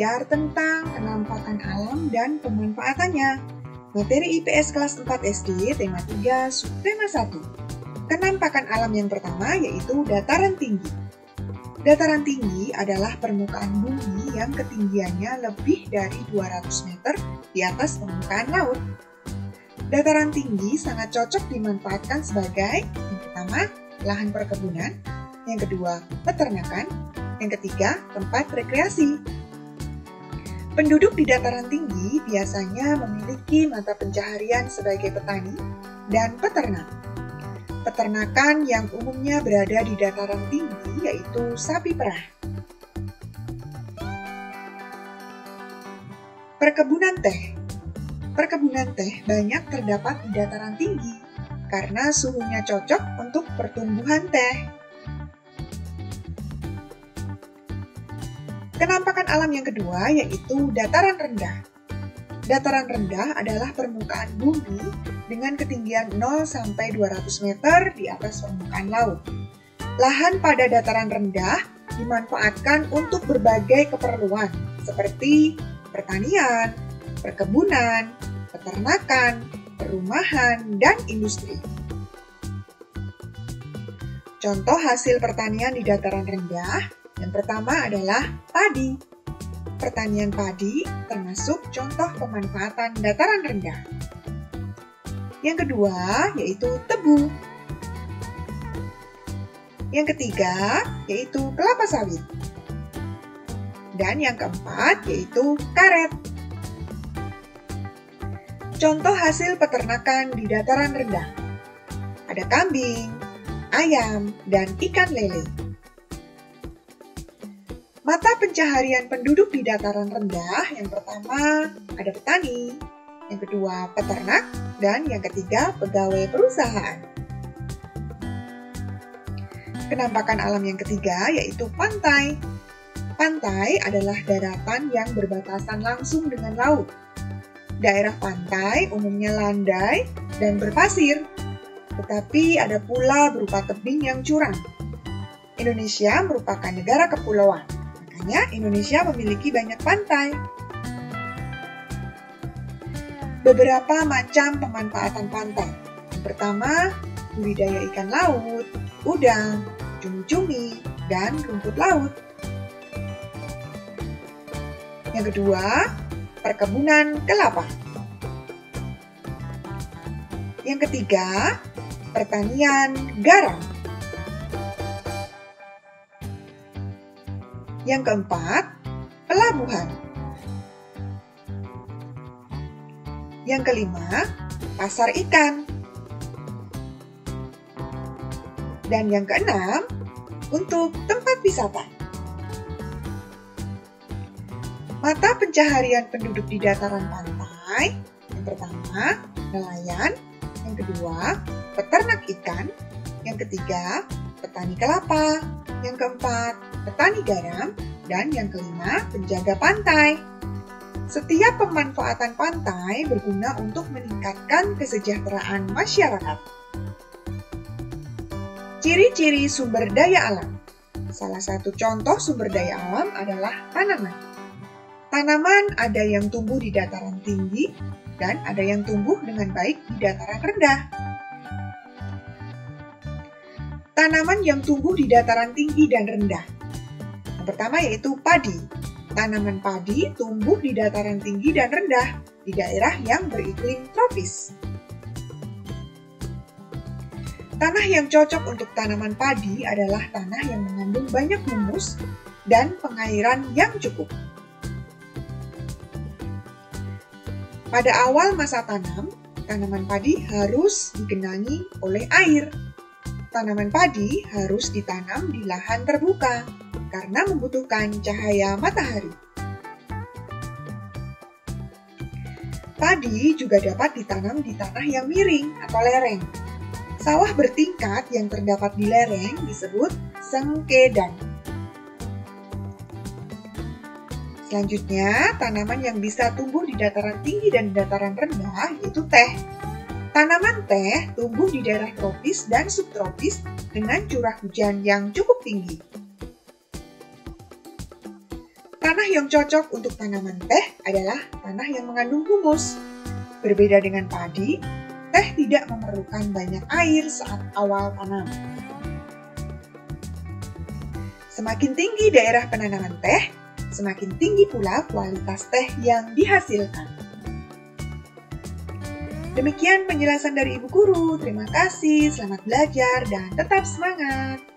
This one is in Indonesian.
belajar tentang penampakan alam dan pemanfaatannya. Materi IPS kelas 4 SD, tema 3, subtema 1. Penampakan alam yang pertama yaitu dataran tinggi. Dataran tinggi adalah permukaan bumi yang ketinggiannya lebih dari 200 meter di atas permukaan laut. Dataran tinggi sangat cocok dimanfaatkan sebagai yang pertama, lahan perkebunan, yang kedua, peternakan, yang ketiga, tempat rekreasi. Penduduk di dataran tinggi biasanya memiliki mata pencaharian sebagai petani dan peternak. Peternakan yang umumnya berada di dataran tinggi yaitu sapi perah. Perkebunan teh. Perkebunan teh banyak terdapat di dataran tinggi karena suhunya cocok untuk pertumbuhan teh. Penampakan alam yang kedua yaitu dataran rendah. Dataran rendah adalah permukaan bumi dengan ketinggian 0 sampai 200 meter di atas permukaan laut. Lahan pada dataran rendah dimanfaatkan untuk berbagai keperluan seperti pertanian, perkebunan, peternakan, perumahan, dan industri. Contoh hasil pertanian di dataran rendah yang pertama adalah padi. Pertanian padi termasuk contoh pemanfaatan dataran rendah. Yang kedua yaitu tebu. Yang ketiga yaitu kelapa sawit. Dan yang keempat yaitu karet. Contoh hasil peternakan di dataran rendah. Ada kambing, ayam, dan ikan lele. Mata pencaharian penduduk di dataran rendah, yang pertama ada petani, yang kedua peternak, dan yang ketiga pegawai perusahaan. Penampakan alam yang ketiga yaitu pantai. Pantai adalah daratan yang berbatasan langsung dengan laut. Daerah pantai umumnya landai dan berpasir, tetapi ada pula berupa tebing yang curam. Indonesia merupakan negara kepulauan. Indonesia memiliki banyak pantai. Beberapa macam pemanfaatan pantai. Yang pertama, budidaya ikan laut, udang, cumi-cumi, dan rumput laut. Yang kedua, perkebunan kelapa. Yang ketiga, pertanian garam. Yang keempat, pelabuhan. Yang kelima, pasar ikan. Dan yang keenam, untuk tempat wisata. Mata pencaharian penduduk di dataran pantai, yang pertama, nelayan. Yang kedua, peternak ikan. Yang ketiga, petani kelapa. Yang keempat, petani garam, dan yang kelima, penjaga pantai. Setiap pemanfaatan pantai berguna untuk meningkatkan kesejahteraan masyarakat. Ciri-ciri sumber daya alam. Salah satu contoh sumber daya alam adalah tanaman. Tanaman ada yang tumbuh di dataran tinggi dan ada yang tumbuh dengan baik di dataran rendah. Tanaman yang tumbuh di dataran tinggi dan rendah. Yang pertama yaitu padi. Tanaman padi tumbuh di dataran tinggi dan rendah di daerah yang beriklim tropis. Tanah yang cocok untuk tanaman padi adalah tanah yang mengandung banyak humus dan pengairan yang cukup. Pada awal masa tanam, tanaman padi harus digenangi oleh air. Tanaman padi harus ditanam di lahan terbuka karena membutuhkan cahaya matahari. Padi juga dapat ditanam di tanah yang miring atau lereng. Sawah bertingkat yang terdapat di lereng disebut sengkedan. Selanjutnya, tanaman yang bisa tumbuh di dataran tinggi dan dataran rendah yaitu teh. Tanaman teh tumbuh di daerah tropis dan subtropis dengan curah hujan yang cukup tinggi. Tanah Tanah yang cocok untuk tanaman teh adalah tanah yang mengandung humus. Berbeda dengan padi, teh tidak memerlukan banyak air saat awal tanam. Semakin tinggi daerah penanaman teh, semakin tinggi pula kualitas teh yang dihasilkan. Demikian penjelasan dari Ibu Guru. Terima kasih, selamat belajar, dan tetap semangat!